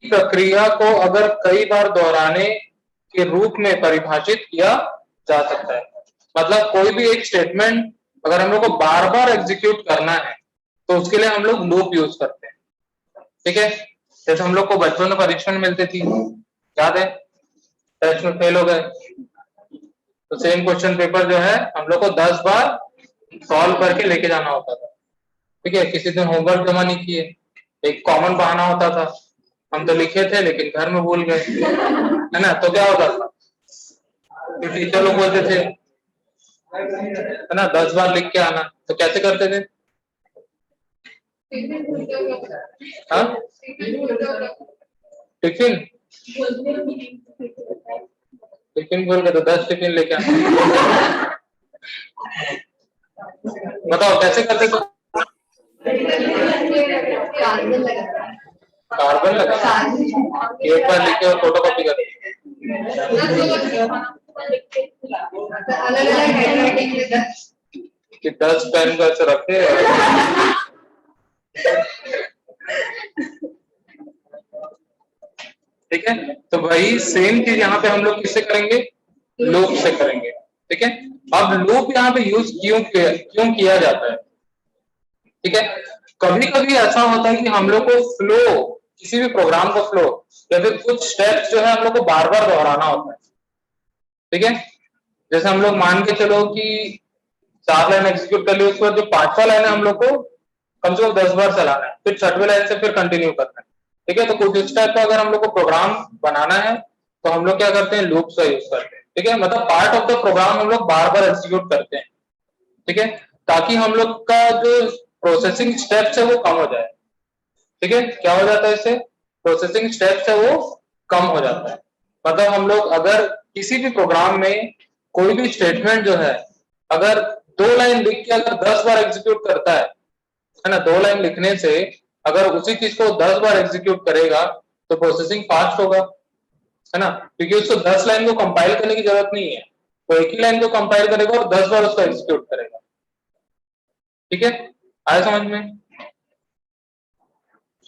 प्रक्रिया को अगर कई बार दोहराने के रूप में परिभाषित किया जा सकता है। मतलब कोई भी एक स्टेटमेंट अगर हम लोग को बार बार एग्जीक्यूट करना है तो उसके लिए हम लोग लूप यूज करते हैं। ठीक है, जैसे हम लोग को बचपन में परीक्षा में मिलती थी, याद है, टेस्ट में फेल हो गए तो सेम क्वेश्चन पेपर जो है हम लोग को 10 बार सॉल्व करके लेके जाना होता था। ठीक है, किसी दिन होमवर्क जमा नहीं किए, एक कॉमन बहाना होता था, हम तो लिखे थे लेकिन घर में भूल गए, है ना, तो क्या होता था, तो टीचर लोग बोलते थे, है ना, 10 बार लिख के आना। तो कैसे करते थे? हाँ, टिफिन टिफिन बोल के तो 10 टिफिन लेके आना। बताओ कैसे करते थे? कार्बन लगा, एक बार लिखे और फोटो कॉपी कर कि 10 पेन को ऐसे रखे। ठीक है, तो वही सेम चीज यहाँ पे हम लोग किससे करेंगे? लूप से करेंगे। ठीक है, अब लूप यहाँ पे यूज क्यों किया जाता है? ठीक है, कभी कभी ऐसा होता है कि हम लोग को फ्लो, किसी भी प्रोग्राम का फ्लो या फिर कुछ स्टेप्स जो है हम लोग को बार बार दोहराना होता है। ठीक है, जैसे हम लोग मान के चलो कि 4 लाइन एग्जीक्यूट कर ली, उसके बाद जो 5वां लाइन है हम लोग को कम से कम 10 बार चलाना है, फिर 6वीं लाइन से फिर कंटिन्यू करना है। ठीक है, तो कुछ इस टाइप का अगर हम लोग को प्रोग्राम बनाना है तो हम लोग क्या करते हैं? लूप्स का यूज करते हैं। ठीक है, मतलब पार्ट ऑफ द प्रोग्राम हम लोग बार बार एग्जीक्यूट करते हैं। ठीक है, ताकि हम लोग का जो प्रोसेसिंग स्टेप्स है वो कम हो जाए। ठीक है, क्या हो जाता है इससे? प्रोसेसिंग स्टेप्स है वो कम हो जाता है। मतलब हम लोग अगर किसी भी प्रोग्राम में कोई भी स्टेटमेंट जो है अगर 2 लाइन लिख के अगर 10 बार एग्जीक्यूट करता है ना, 2 लाइन लिखने से अगर उसी चीज को 10 बार एग्जीक्यूट करेगा तो प्रोसेसिंग फास्ट होगा, है ना, क्योंकि उसको 10 लाइन को कंपाइल करने की जरूरत नहीं है, वो एक ही लाइन को कंपाइल करेगा और 10 बार उसको एग्जीक्यूट करेगा। ठीक है, आया समझ में?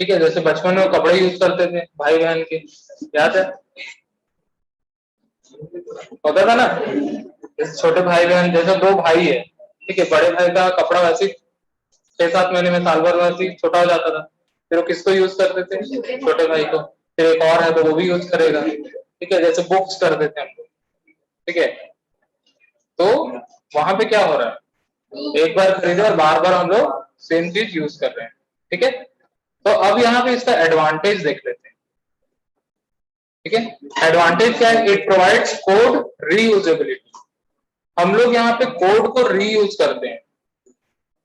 ठीक है, जैसे बचपन में कपड़े यूज करते थे भाई बहन के, याद है, होता था ना, जैसे छोटे भाई बहन, जैसे 2 भाई है, ठीक है, बड़े भाई का कपड़ा वैसे 6-7 महीने में, साल भर में वैसे छोटा हो जाता था, फिर वो किसको यूज करते थे? छोटे भाई को। फिर एक और है तो वो भी यूज करेगा। ठीक है, जैसे बुक्स कर देते हैं हम लोग। ठीक है, तो वहां पे क्या हो रहा है? एक बार खरीदे और बार बार हम लोग सेम चीज यूज कर रहे हैं। ठीक है, तो अब यहाँ पे इसका एडवांटेज देख लेते हैं। ठीक है, एडवांटेज क्या है? It provides code reusability. हम लोग यहाँ पे कोड को रीयूज करते हैं।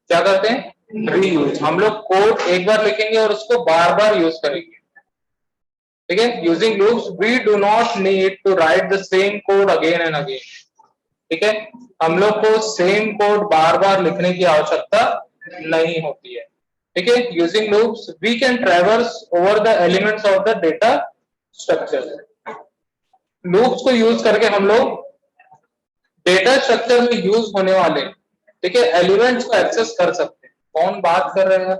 क्या करते हैं? रीयूज। हम लोग कोड एक बार लिखेंगे और उसको बार बार यूज करेंगे। ठीक है, using loops we do not need to write the same code again and again. ठीक है, हम लोग को सेम कोड बार बार लिखने की आवश्यकता नहीं होती है। ठीक है, using loops we can traverse over the elements of the data structure. Loops को यूज करके हम लोग डेटा स्ट्रक्चर में यूज होने वाले, ठीक है, एलिमेंट्स को एक्सेस कर सकते हैं। कौन बात कर रहे हैं?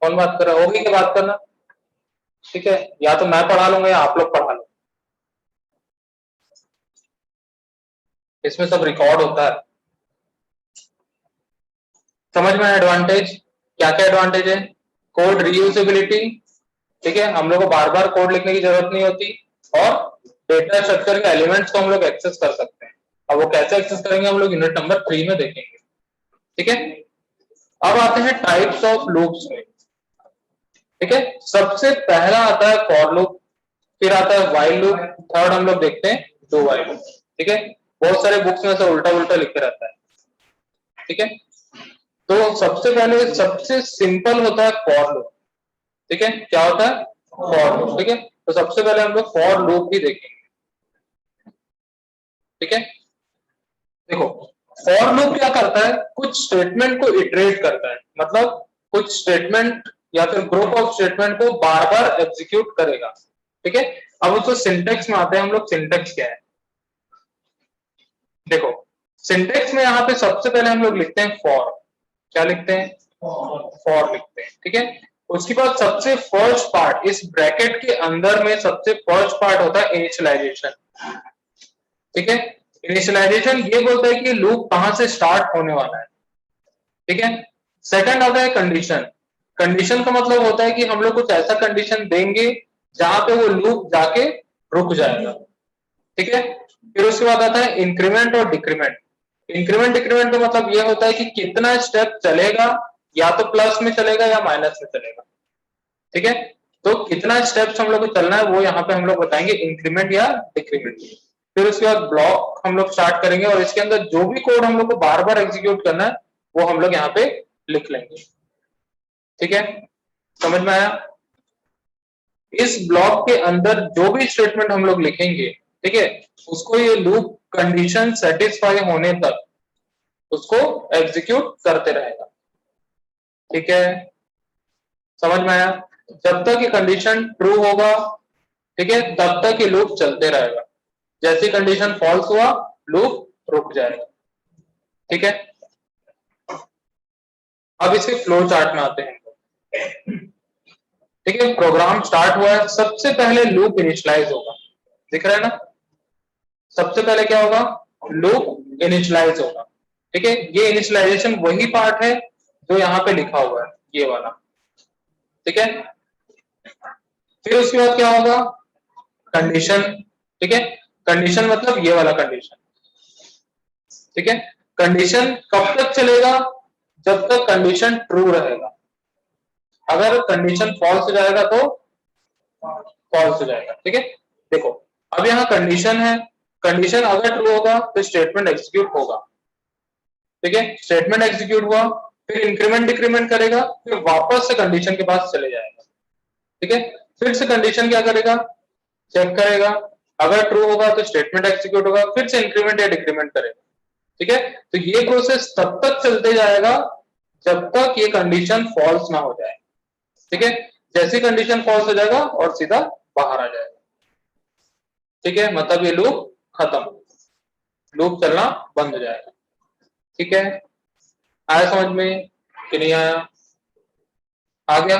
कौन बात कर रहा है? होगी क्या बात करना? ठीक है, या तो मैं पढ़ा लूंगा या आप लोग पढ़ा लो, इसमें सब रिकॉर्ड होता है। समझ में? एडवांटेज क्या क्या एडवांटेज है? कोड रीयूजेबिलिटी, ठीक है, हम लोग को बार बार कोड लिखने की जरूरत नहीं होती, और डेटा स्ट्रक्चर के एलिमेंट्स को हम लोग एक्सेस कर सकते हैं। अब वो कैसे एक्सेस करेंगे हम लोग यूनिट नंबर 3 में देखेंगे। ठीक है, अब आते हैं टाइप्स ऑफ लूप्स में। ठीक है, सबसे पहला आता है फॉर लूप, फिर आता है व्हाइल लूप, थर्ड हम लोग देखते हैं डू व्हाइल लूप। ठीक है, बहुत सारे बुक्स में से उल्टा उल्टा लिखे रहता है। ठीक है, तो सबसे पहले सबसे सिंपल होता है फॉर लूप। ठीक है, क्या होता है? For loop. ठीक है, तो सबसे पहले हम लोग फॉर लूप भी देखेंगे। ठीक है, देखो, फॉर लूप क्या करता है? कुछ स्टेटमेंट को इटरेट करता है, मतलब कुछ स्टेटमेंट या फिर ग्रुप ऑफ स्टेटमेंट को बार बार एग्जीक्यूट करेगा। ठीक है, अब उसको सिंटेक्स में आते हैं हम लोग। सिंटेक्स क्या है? देखो, सिंटेक्स में यहाँ पे सबसे पहले हम लोग लिखते हैं फॉर। क्या लिखते हैं? फॉर लिखते हैं, ठीक है। उसके बाद सबसे फर्स्ट पार्ट इस ब्रैकेट के अंदर में सबसे फर्स्ट पार्ट होता है इनिशियलाइजेशन, ठीक है। इनिशियलाइजेशन ये बोलता है कि लूप कहां से स्टार्ट होने वाला है, ठीक है। सेकंड आता है कंडीशन। कंडीशन का मतलब होता है कि हम लोग कुछ ऐसा कंडीशन देंगे जहां पे वो लूप जाके रुक जाएगा, ठीक है। फिर उसके बाद आता है इंक्रीमेंट और डिक्रीमेंट। इंक्रीमेंट डिक्रीमेंट का मतलब यह होता है कि कितना स्टेप चलेगा, या तो प्लस में चलेगा या माइनस में चलेगा, ठीक है। तो कितना स्टेप्स हम लोग को चलना है वो यहाँ पे हम लोग बताएंगे, इंक्रीमेंट या डिक्रीमेंट। फिर उसके बाद ब्लॉक हम लोग स्टार्ट करेंगे और इसके अंदर जो भी कोड हम लोग को बार बार एग्जीक्यूट करना है वो हम लोग यहाँ पे लिख लेंगे, ठीक है। समझ में आया? इस ब्लॉक के अंदर जो भी स्टेटमेंट हम लोग लिखेंगे, ठीक है, उसको ये लूप कंडीशन सेटिस्फाई होने तक उसको एग्जीक्यूट करते रहेगा, ठीक है। समझ में आया? जब तक ये कंडीशन ट्रू होगा, ठीक है, तब तक ये लूप चलते रहेगा। जैसी कंडीशन फॉल्स हुआ लूप रुक जाएगा, ठीक है। अब इसके फ्लो चार्ट में आते हैं, ठीक है। प्रोग्राम स्टार्ट हुआ है, सबसे पहले लूप इनिशियलाइज होगा, दिख रहा है ना? सबसे पहले क्या होगा? लूप इनिशियलाइज होगा, ठीक है। ये इनिशियलाइजेशन वही पार्ट है जो यहाँ पे लिखा हुआ है, ये वाला, ठीक है। फिर उसके बाद क्या होगा? कंडीशन, ठीक है। कंडीशन मतलब ये वाला कंडीशन, ठीक है। कंडीशन कब तक चलेगा? जब तक कंडीशन ट्रू रहेगा। अगर कंडीशन फॉल्स हो जाएगा तो फॉल्स हो जाएगा, ठीक है। देखो अब यहाँ कंडीशन है, कंडीशन अगर ट्रू होगा तो स्टेटमेंट एग्जीक्यूट होगा, ठीक है। स्टेटमेंट एग्जीक्यूट हुआ, फिर इंक्रीमेंट डिक्रीमेंट करेगा, फिर वापस से कंडीशन के पास चले जाएगा, ठीक है। फिर से कंडीशन क्या करेगा? चेक करेगा, अगर ट्रू होगा तो स्टेटमेंट एग्जीक्यूट होगा, फिर से इंक्रीमेंट या डिक्रीमेंट करेगा, ठीक है। तो ये प्रोसेस तब तक चलते जाएगा जब तक ये कंडीशन फॉल्स ना हो जाए, ठीक है। जैसी कंडीशन फॉल्स हो जाएगा और सीधा बाहर आ जाएगा, ठीक है। मतलब ये लूप खत्म, लूप चलना बंद हो जाएगा, ठीक है। आया समझ में कि नहीं आया? आ गया?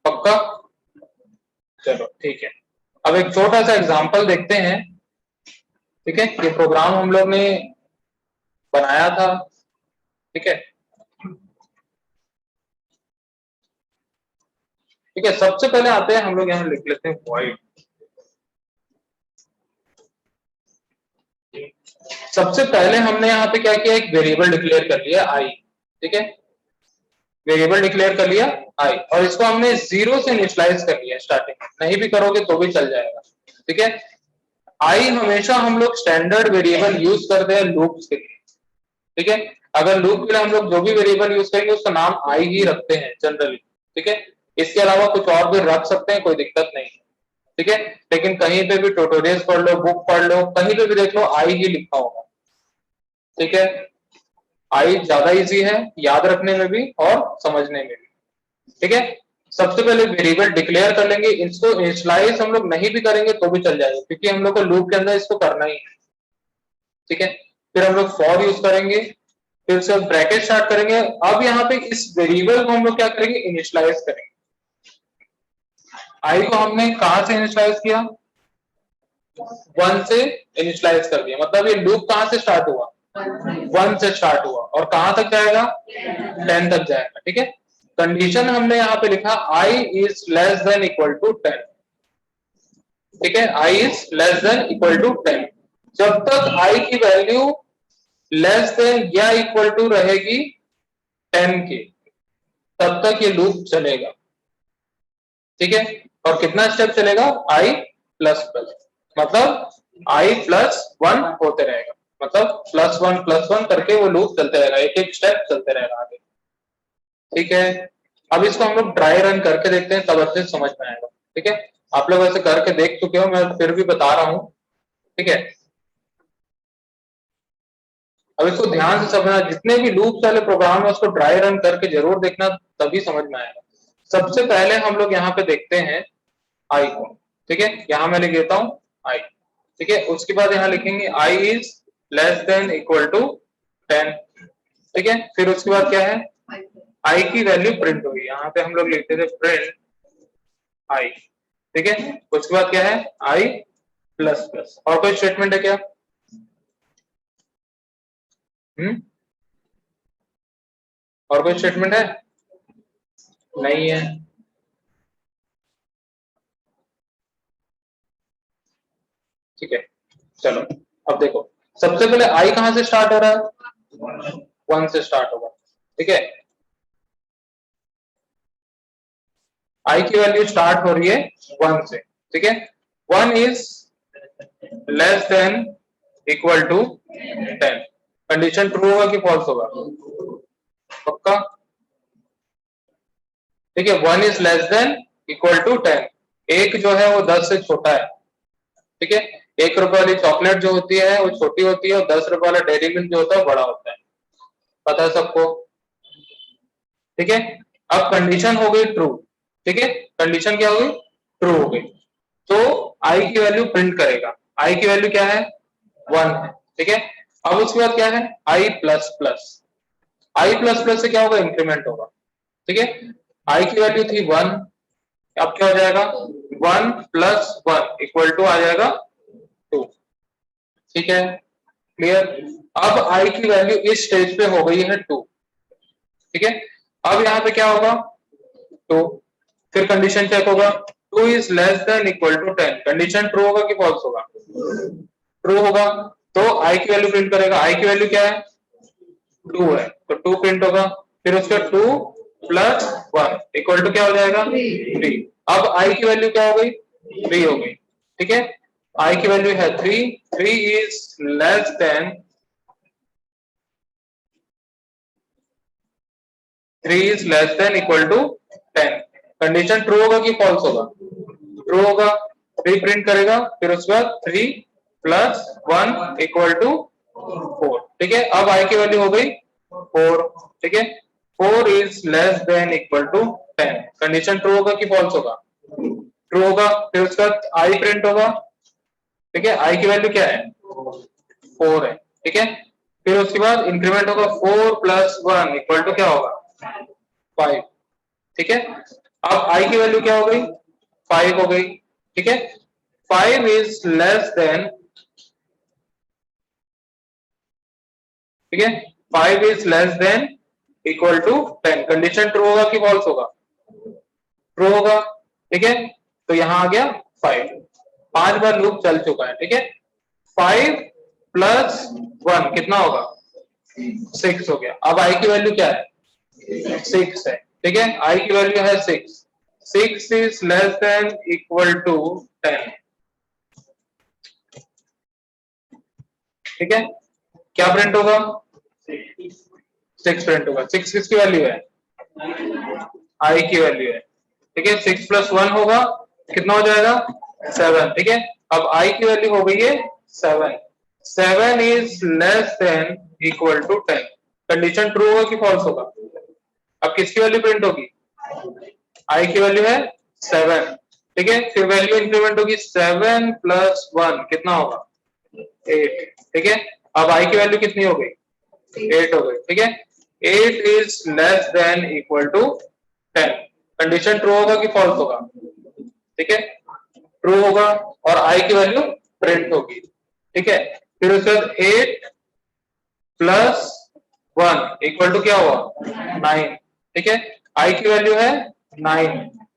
पक्का? चलो ठीक है। अब एक छोटा सा एग्जांपल देखते हैं, ठीक है। ये प्रोग्राम हम लोग ने बनाया था, ठीक है। ठीक है, सबसे पहले आते हैं हम लोग यहाँ लिख लेते हैं void। सबसे पहले हमने यहाँ पे क्या किया? एक वेरिएबल डिक्लेयर कर लिया आई, ठीक है। वेरिएबल डिक्लेयर कर लिया आई और इसको हमने 0 से इनिशियलाइज कर लिया स्टार्टिंग में, नहीं भी करोगे तो भी चल जाएगा, ठीक है। आई हमेशा हम लोग स्टैंडर्ड वेरिएबल यूज करते हैं लूप्स के लिए, ठीक है। अगर लूप के लिए हम लोग जो भी वेरिएबल यूज करेंगे उसका नाम आई ही रखते हैं जनरली, ठीक है। इसके अलावा कुछ और भी रख सकते हैं, कोई दिक्कत नहीं, ठीक है। लेकिन कहीं पे भी ट्यूटोरियल्स पढ़ लो, बुक पढ़ लो, कहीं पे भी देख लो आई ही लिखा होगा, ठीक है। आई ज्यादा इजी है याद रखने में भी और समझने में भी, ठीक है। सबसे पहले वेरिएबल डिक्लेयर कर लेंगे, इसको इनिशियलाइज हम लोग नहीं भी करेंगे तो भी चल जाएगा क्योंकि हम लोग को लूप के अंदर इसको करना ही है, ठीक है। फिर हम लोग फॉर यूज करेंगे, फिर उसके बाद ब्रैकेट स्टार्ट करेंगे। अब यहाँ पे इस वेरिएबल को हम लोग क्या करेंगे? इनिशियलाइज करेंगे। आई को हमने कहां से इनिशियलाइज किया? 1 से इनिशियलाइज कर दिया, मतलब ये लूप कहां से स्टार्ट हुआ? 1 से स्टार्ट हुआ और कहां तक जाएगा? 10 तक जाएगा, ठीक है। कंडीशन हमने यहाँ पे लिखा i is less than equal to 10, ठीक है। i is less than equal to 10। जब तक i की वैल्यू लेस देन या इक्वल टू रहेगी 10 के, तब तक ये लूप चलेगा, ठीक है। और कितना स्टेप चलेगा? i प्लस प्लस, मतलब i प्लस 1 होते रहेगा, मतलब +1 करके वो लूप चलते रहेगा, एक एक स्टेप चलते रहेगा आगे, ठीक है। अब इसको हम लोग ड्राई रन करके देखते हैं, तब अच्छे से समझ में आएगा, ठीक है। आप लोग ऐसे करके देख चुके हो, मैं फिर भी बता रहा हूं, ठीक है। अब इसको ध्यान से समझना, जितने भी लूप वाले प्रोग्राम है उसको ड्राई रन करके जरूर देखना, तभी समझ में आएगा। सबसे पहले हम लोग यहाँ पे देखते हैं आई को, ठीक है। यहाँ मैं लिख देता हूँ आई, ठीक है। उसके बाद यहाँ लिखेंगे i is less than equal to 10, ठीक है। फिर उसके बाद क्या है, आई की वैल्यू प्रिंट हुई, यहाँ पे हम लोग लिखते थे प्रिंट आई, ठीक है। उसके बाद क्या है, आई प्लस प्लस। और कोई स्टेटमेंट है क्या? और कोई स्टेटमेंट है? नहीं है। ठीक है, चलो अब देखो, सबसे पहले आई कहां से स्टार्ट हो रहा है, 1 से स्टार्ट होगा, ठीक है। आई की वैल्यू स्टार्ट हो रही है 1 से, ठीक है। 1 is less than equal to 10, condition true होगा कि फॉल्स होगा, पक्का, ठीक है। 1 is less than equal to 10, एक जो है वो 10 से छोटा है, ठीक है। 1 रुपए वाली चॉकलेट जो होती है वो छोटी होती है और 10 रुपए वाला डेयरी मिल्क जो होता है बड़ा होता है, पता है सबको, ठीक है। अब कंडीशन हो गई ट्रू, ठीक है, कंडीशन क्या हो गई, ट्रू हो गई, तो आई की वैल्यू प्रिंट करेगा। आई की वैल्यू क्या है, 1 है, ठीक है। अब उसके बाद क्या है, आई प्लस प्लस, आई प्लस प्लस से क्या होगा, इंक्रीमेंट होगा, ठीक है। आई की वैल्यू थी 1, अब क्या हो जाएगा, 1 प्लस 1 इक्वल टू आ जाएगा 2, ठीक है, क्लियर। अब आई की वैल्यू इस स्टेज पे हो गई है 2, ठीक है। अब यहाँ पे क्या होगा, 2, फिर कंडीशन चेक होगा, 2 is less than equal to 10, condition true होगा कि फॉल्स होगा, ट्रू होगा, तो आई की वैल्यू प्रिंट करेगा। आई की वैल्यू क्या है, 2 है, तो 2 प्रिंट होगा, फिर उसका 2 प्लस 1 इक्वल टू क्या हो जाएगा, 3। अब आई की वैल्यू क्या हो गई, 3 हो गई, ठीक है। आई की वैल्यू है 3, 3 is less than 3 is less than equal to 10, condition true होगा कि फॉल्स होगा, ट्रू होगा, 3 प्रिंट करेगा, फिर उसके बाद 3 प्लस 1 इक्वल टू 4, ठीक है। अब आई की वैल्यू हो गई 4, ठीक है। 4 is less than equal to 10, condition true होगा कि फॉल्स होगा, ट्रू होगा, फिर उसके बाद आई प्रिंट होगा, ठीक है। आई की वैल्यू क्या है, 4 है, ठीक है। फिर उसके बाद इंक्रीमेंट होगा, 4 प्लस 1 इक्वल टू क्या होगा, 5, ठीक है। अब आई की वैल्यू क्या हो गई, 5 हो गई, ठीक है। 5 इज लेस देन, ठीक है, 5 is less than equal to 10, condition true होगा कि फॉल्स होगा, ट्रू होगा, ठीक है। तो यहां आ गया 5, 5 बार लूप चल चुका है, ठीक है। 5 प्लस 1 कितना होगा, 6 हो गया। अब आई की वैल्यू क्या है, 6 है, ठीक है। आई की वैल्यू है 6, 6 is less than equal to 10, ठीक है। क्या प्रिंट होगा, 6 प्रिंट होगा। 6 किसकी वैल्यू है, आई की वैल्यू है, ठीक है। 6 प्लस 1 होगा, कितना हो जाएगा, 7, ठीक है। अब आई की वैल्यू हो गई है 7, 7 is less than equal to 10, condition true होगा कि फॉल्स होगा। अब किसकी वैल्यू प्रिंट होगी, आई की वैल्यू है 7, ठीक है। फिर वैल्यू इंक्रीमेंट होगी, 7 प्लस 1 कितना होगा, 8, ठीक है। अब आई की वैल्यू कितनी हो गई, 8 हो गई, ठीक है। 8 is less than equal to 10, condition true होगा कि फॉल्स होगा, ठीक है, ट्रू होगा, और आई की वैल्यू प्रिंट होगी, ठीक है। फिर उसके बाद 8 प्लस 1 इक्वल टू क्या हुआ, 9, ठीक है। आई की वैल्यू है 9,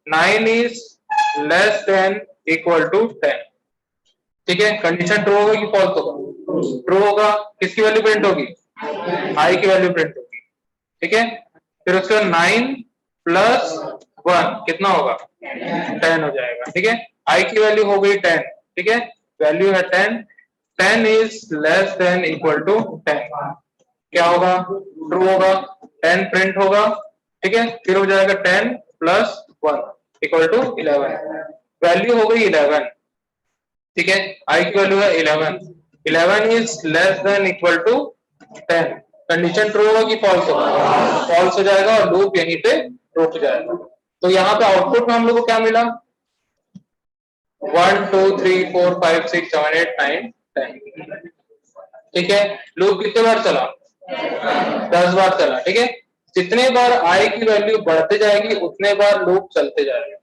9 is less than equal to 10, ठीक है। कंडीशन ट्रू होगा कि फॉल्स होगा, ट्रू होगा, किसकी वैल्यू प्रिंट होगी, आई की वैल्यू प्रिंट होगी, ठीक है। फिर उसके बाद 9 प्लस 1 कितना होगा, 10 हो जाएगा, ठीक है। आई की वैल्यू हो गई 10, ठीक है, वैल्यू है 10, 10 is less than equal to 10, क्या होगा, ट्रू होगा, 10 प्रिंट होगा, ठीक है। फिर हो जाएगा 10 प्लस 1 इक्वल टू 11, वैल्यू हो गई 11, ठीक है। आई की वैल्यू है 11, 11 is less than equal to 10, condition true होगा कि फॉल्स होगा, फॉल्स हो जाएगा और लूप यहीं पे रुक जाएगा। तो यहाँ पे आउटपुट में हम लोग को क्या मिला, 1 2 3 4 5 6 7 8 9 10, ठीक है। लूप कितने बार चला, 10 बार चला, ठीक है। जितने बार आई की वैल्यू बढ़ते जाएगी उतने बार लूप चलते जाएगा,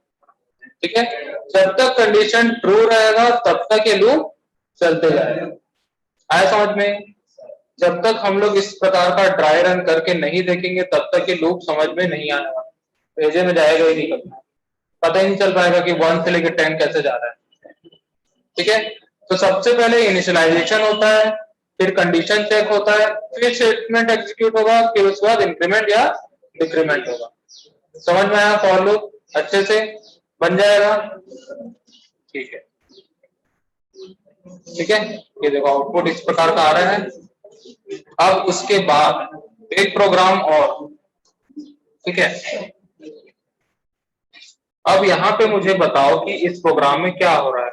ठीक है। जब तक कंडीशन ट्रू रहेगा तब तक ये लूप चलते जाएगा। आया समझ में? जब तक हम लोग इस प्रकार का ड्राई रन करके नहीं देखेंगे तब तक ये लूप समझ में नहीं आने वाला, पेजे में जाएगा ही नहीं कभी, पता ही नहीं चल पाएगा कि 1 से लेकर 10 कैसे जा रहा है, ठीक है। तो सबसे पहले इनिशियलाइजेशन होता है, फिर कंडीशन चेक होता है, फिर स्टेटमेंट एग्जीक्यूट होगा, फिर उसके बाद इंक्रीमेंट या डिक्रीमेंट होगा। समझ में आया? फॉर लूप अच्छे से बन जाएगा, ठीक है। ठीक है, ये देखो आउटपुट इस प्रकार का आ रहा है। अब उसके बाद एक प्रोग्राम और, ठीक है। अब यहाँ पे मुझे बताओ कि इस प्रोग्राम में क्या हो रहा है।